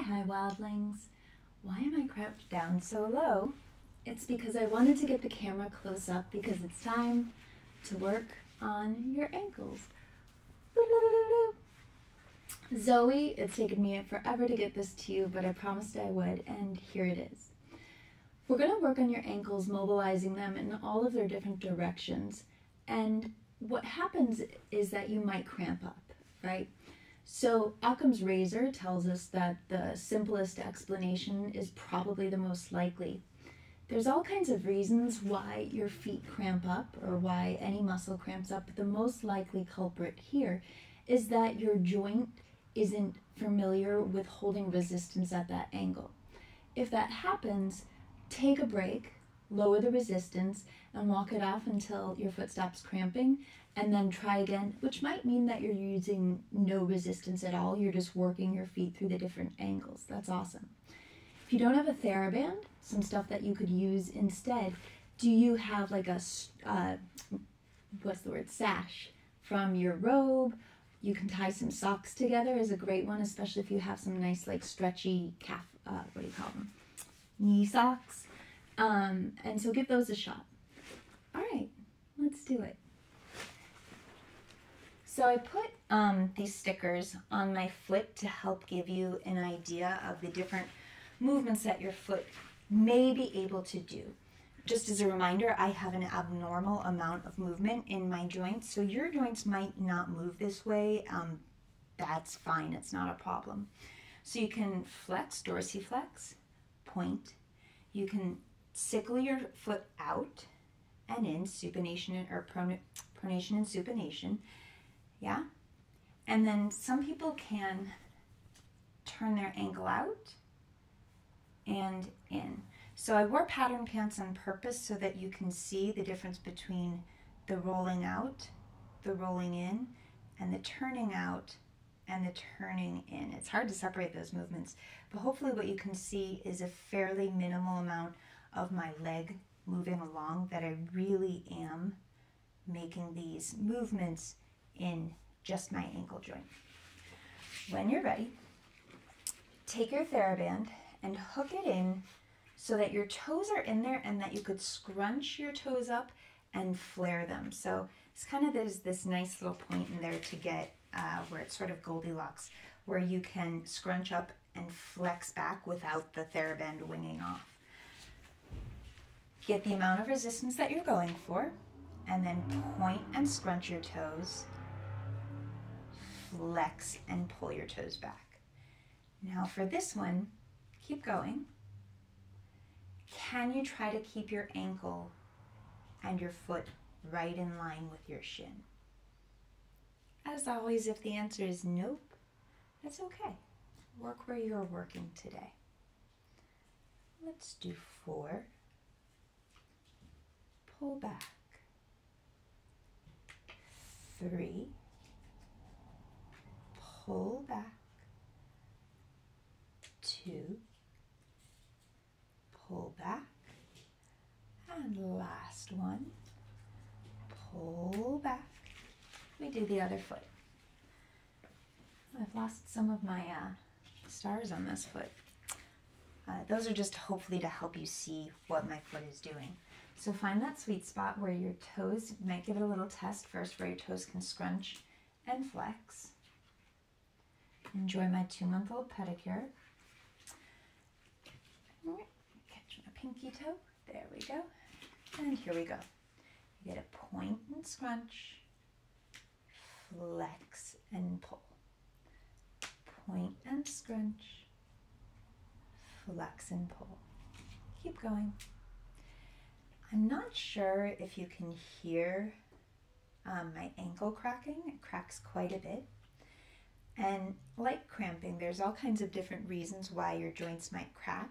Hi wildlings. Why am I crouched down so low? It's because I wanted to get the camera close up because it's time to work on your ankles. Zoe, it's taken me forever to get this to you, but I promised I would, and here it is. We're going to work on your ankles, mobilizing them in all of their different directions. And what happens is that you might cramp up, right? So Occam's razor tells us that the simplest explanation is probably the most likely. There's all kinds of reasons why your feet cramp up or why any muscle cramps up, but the most likely culprit here is that your joint isn't familiar with holding resistance at that angle. If that happens, take a break, lower the resistance, and walk it off until your foot stops cramping, and then try again, which might mean that you're using no resistance at all. You're just working your feet through the different angles. That's awesome. If you don't have a theraband, some stuff that you could use instead, do you have like a, sash from your robe? You can tie some socks together is a great one, especially if you have some nice like stretchy calf, knee socks. And so give those a shot. All right, let's do it. So I put these stickers on my foot to help give you an idea of the different movements that your foot may be able to do. Just as a reminder, I have an abnormal amount of movement in my joints, so your joints might not move this way. That's fine, it's not a problem. So you can flex, dorsiflex, point. You can sickle your foot out and in, supination or pronation and supination. Yeah? And then some people can turn their ankle out and in. So I wore pattern pants on purpose so that you can see the difference between the rolling out, the rolling in, and the turning out and the turning in. It's hard to separate those movements, but hopefully what you can see is a fairly minimal amount of my leg moving along, that I really am making these movements in just my ankle joint. When you're ready, take your theraband and hook it in so that your toes are in there and that you could scrunch your toes up and flare them. So it's kind of, there's this nice little point in there to get where it's sort of Goldilocks, where you can scrunch up and flex back without the theraband winging off. Get the amount of resistance that you're going for, and then point and scrunch your toes, flex and pull your toes back. Now for this one, keep going. Can you try to keep your ankle and your foot right in line with your shin? As always, if the answer is nope, that's okay. Work where you're working today. Let's do 4. Pull back. 3. Pull back. 2. Pull back. And last one. Pull back. We do the other foot. I've lost some of my stars on this foot. Those are just hopefully to help you see what my foot is doing. So find that sweet spot where your toes, you might give it a little test first where your toes can scrunch and flex. Enjoy my 2-month-old pedicure. Catch my pinky toe. There we go. And here we go. You get a point and scrunch, flex and pull. Point and scrunch, flex and pull. Keep going. I'm not sure if you can hear my ankle cracking. It cracks quite a bit. And like cramping, there's all kinds of different reasons why your joints might crack,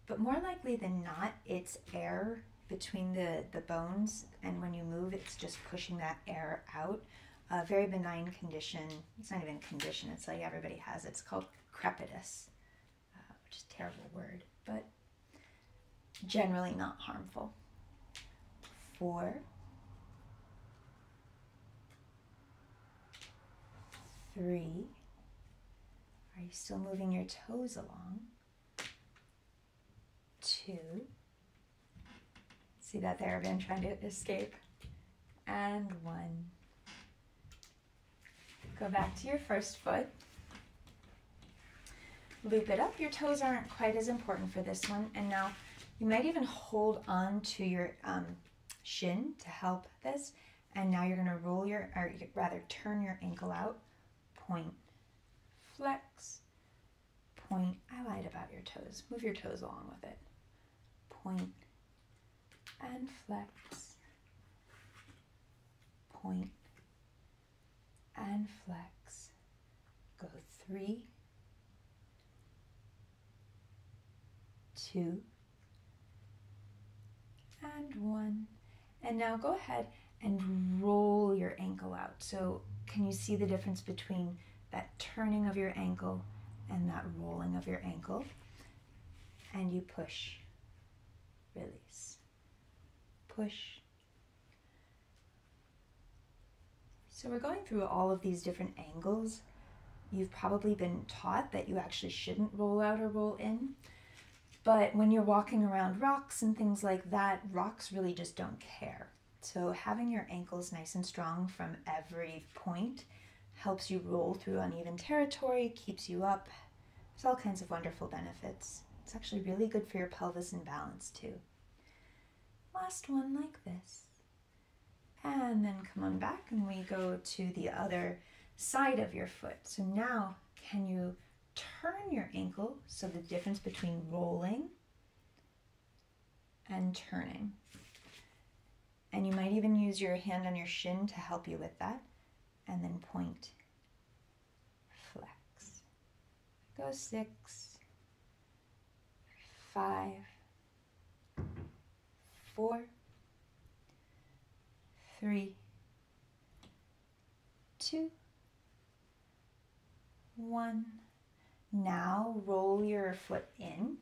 but more likely than not, it's air between the bones, and when you move, it's just pushing that air out. A very benign condition. It's not even a condition, it's like everybody has it. It's called crepitus, which is a terrible word, but generally not harmful. 4, 3. Are you still moving your toes along? 2. See that theraband trying to escape? And 1. Go back to your first foot. Loop it up. Your toes aren't quite as important for this one. And now you might even hold on to your shin to help this. And now you're going to roll your, or rather turn your ankle out. Point, flex, point. I lied about your toes. Move your toes along with it. Point and flex. Point and flex. Go 3, 2, and 1. And now go ahead and roll your ankle out. So can you see the difference between that turning of your ankle and that rolling of your ankle? And you push, release, push. So we're going through all of these different angles. You've probably been taught that you actually shouldn't roll out or roll in. But when you're walking around rocks and things like that, rocks really just don't care. So having your ankles nice and strong from every point helps you roll through uneven territory, keeps you up. There's all kinds of wonderful benefits. It's actually really good for your pelvis and balance too. Last one like this. And then come on back and we go to the other side of your foot. So now can you turn your ankle, so the difference between rolling and turning. And you might even use your hand on your shin to help you with that. And then point, flex. Go 6, 5, 4, 3, 2, 1. Now roll your foot in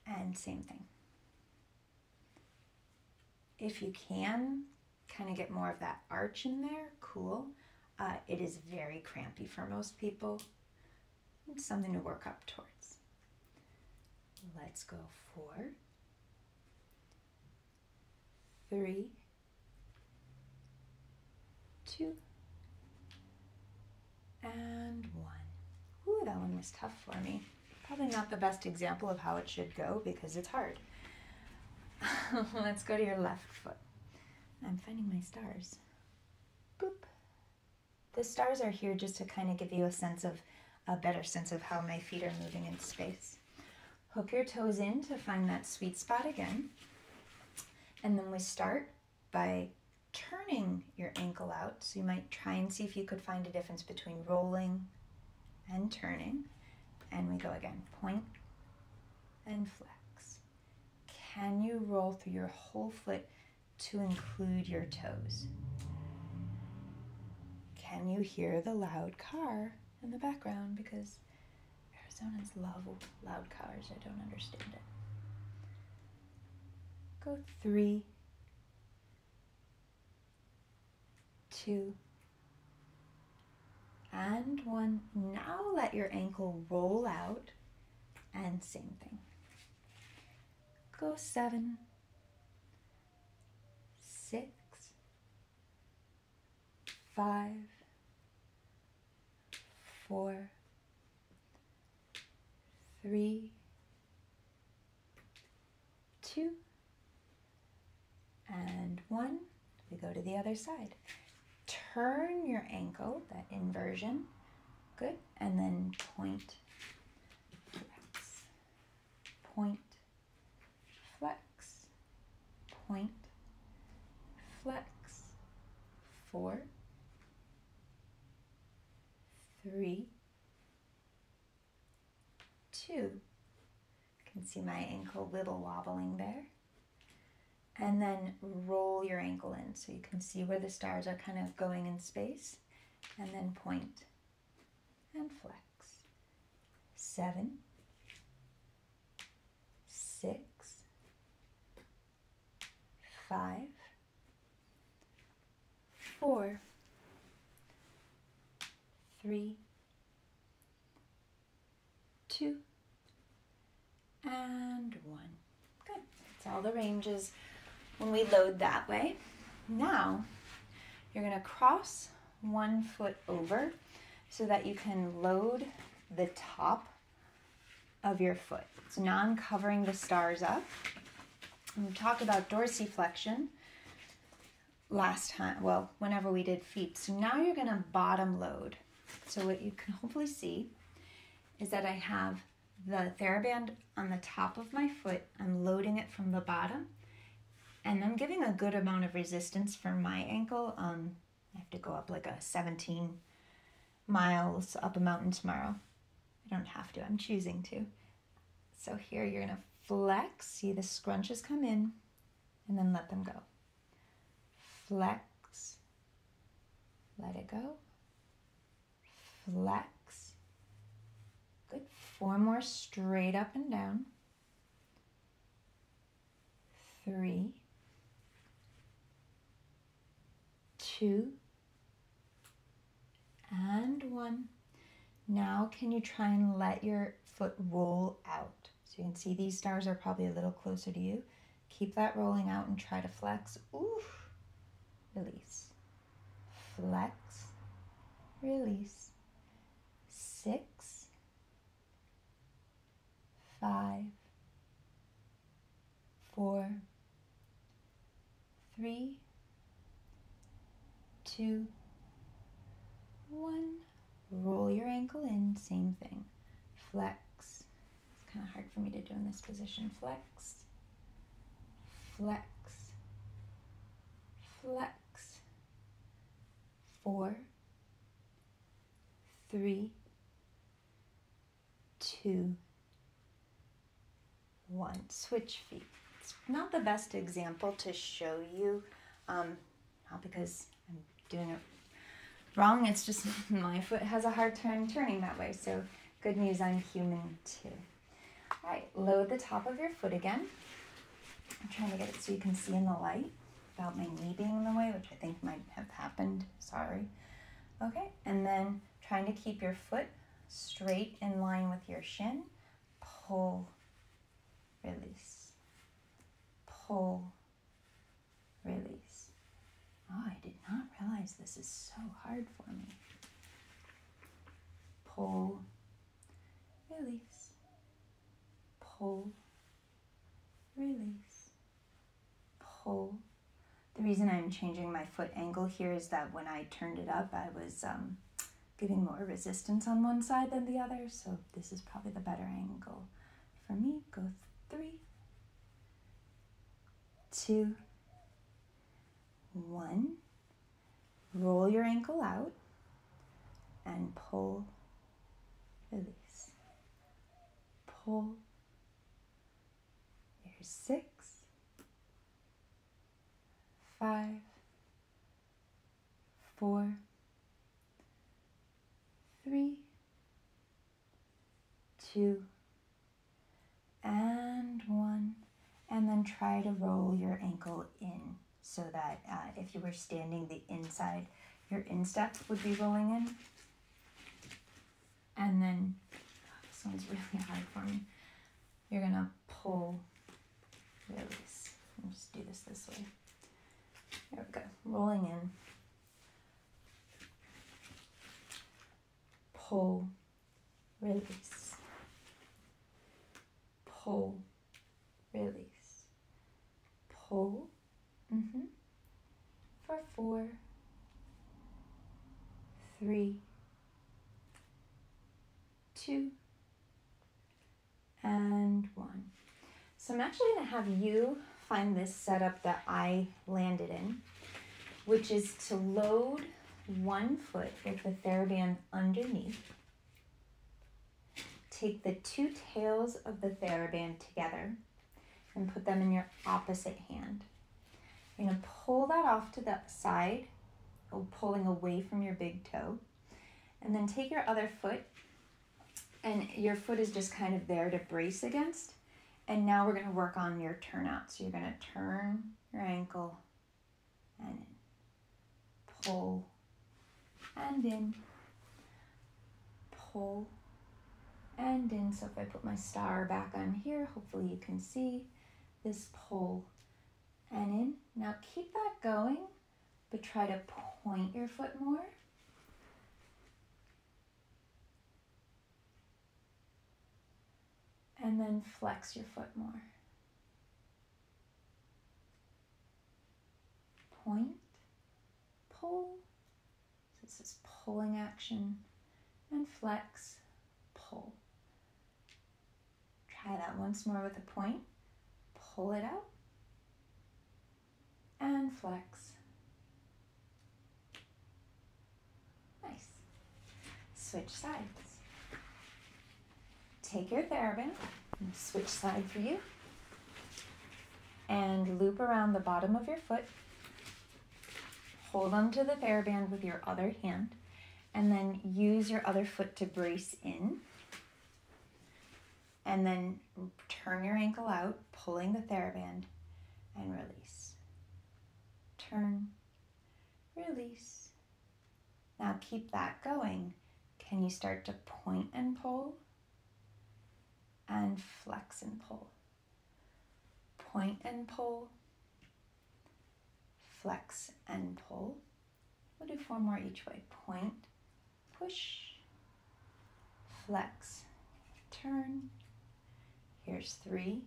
and same thing. If you can, kind of get more of that arch in there, cool. It is very crampy for most people. It's something to work up towards. Let's go 4, 3, 2, and 1. Ooh, that one was tough for me. Probably not the best example of how it should go because it's hard. Let's go to your left foot. I'm finding my stars. Boop. The stars are here just to kind of give you a better sense of how my feet are moving in space. Hook your toes in to find that sweet spot again. And then we start by turning your ankle out. So you might try and see if you could find a difference between rolling and turning. And we go again, point and flex. Can you roll through your whole foot to include your toes? Can you hear the loud car in the background? Because Arizonans love loud cars. I don't understand it. Go 3, 2, and 1. Now let your ankle roll out and same thing. Go 7, 6, 5, 4, 3, 2, and 1. We go to the other side. Turn your ankle, that inversion. Good. And then point, flex, point, flex, point, flex. 4, 3, 2. You can see my ankle wibble wobbling there. And then roll your ankle in so you can see where the stars are kind of going in space. And then point and flex. 7, 6, 5, 4, 3, 2, and 1. Good. That's all the ranges when we load that way. Now, you're going to cross one foot over so that you can load the top of your foot. So now I'm covering the stars up. We talked about dorsiflexion last time, well, whenever we did feet. So now you're going to bottom load. So what you can hopefully see is that I have the theraband on the top of my foot. I'm loading it from the bottom, and I'm giving a good amount of resistance for my ankle. I have to go up like a 17 miles up a mountain tomorrow. I don't have to, I'm choosing to. So here you're gonna flex, see the scrunches come in, and then let them go. Flex, let it go, flex. Good, 4 more straight up and down. 3, 2, and 1. Now can you try and let your foot roll out? So you can see these stars are probably a little closer to you. Keep that rolling out and try to flex. Oof. Release. Flex. Release. 6, 5, 4, 3, 2, 1. Roll your ankle in, same thing. Flex. It's kind of hard for me to do in this position. Flex. Flex. Flex. 4, 3, 2, 1. Switch feet. It's not the best example to show you, not because I'm doing it wrong, it's just my foot has a hard time turning that way, so good news, I'm human too. All right, load the top of your foot again. I'm trying to get it so you can see in the light without my knee being in the way, which I think might have happened, sorry. Okay, and then trying to keep your foot straight in line with your shin. Pull, release. Pull, release. Oh, I did not realize this is so hard for me. Pull, release. Pull, release. Pull. The reason I'm changing my foot angle here is that when I turned it up, I was giving more resistance on one side than the other, so this is probably the better angle for me. Go 3, 2, 1. Roll your ankle out and pull, release. Pull. Here's 6, 5, 4, 3, 2, and 1. And then try to roll your ankle in so that if you were standing the inside, your instep would be rolling in. And then, this one's really hard for me. You're gonna pull, release. I'll just do this way. There we go, rolling in. Pull, release. Pull, release. Pull, for 4, 3, 2, and 1. So I'm actually going to have you find this setup that I landed in, which is to load one foot with the theraband underneath. Take the 2 tails of the theraband together and put them in your opposite hand. You're going to pull that off to the side, pulling away from your big toe. And then take your other foot, and your foot is just kind of there to brace against. And now we're going to work on your turnout. So you're going to turn your ankle and in. Pull and in. Pull and in. So if I put my star back on here, hopefully you can see this pull and in. Now keep that going, but try to point your foot more. And then flex your foot more. Point, pull. This is pulling action. And flex, pull. Try that once more with a point. Pull it out. And flex. Nice. Switch sides. Take your theraband, and switch side for you, and loop around the bottom of your foot. Hold onto the theraband with your other hand, and then use your other foot to brace in. And then turn your ankle out, pulling the theraband, and release. Turn, release. Now keep that going. Can you start to point and pull? And flex and pull. Point and pull. Flex and pull. We'll do 4 more each way. Point, push, flex, turn. Here's 3.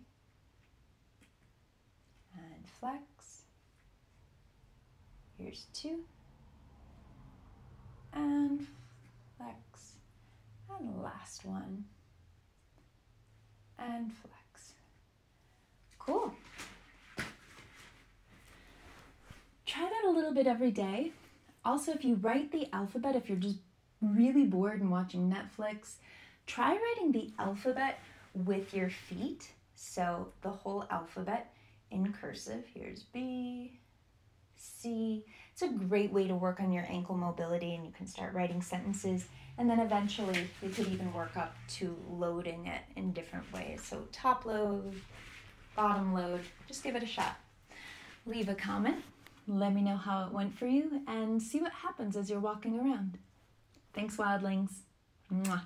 And flex. Here's 2. And flex. And last one. And flex. Cool. Try that a little bit every day. Also, if you write the alphabet, if you're just really bored and watching Netflix, try writing the alphabet with your feet. So the whole alphabet in cursive. Here's B, C. It's a great way to work on your ankle mobility, and you can start writing sentences. And then eventually we could even work up to loading it in different ways. So top load, bottom load, just give it a shot. Leave a comment, let me know how it went for you, and see what happens as you're walking around. Thanks, wildlings. Mwah.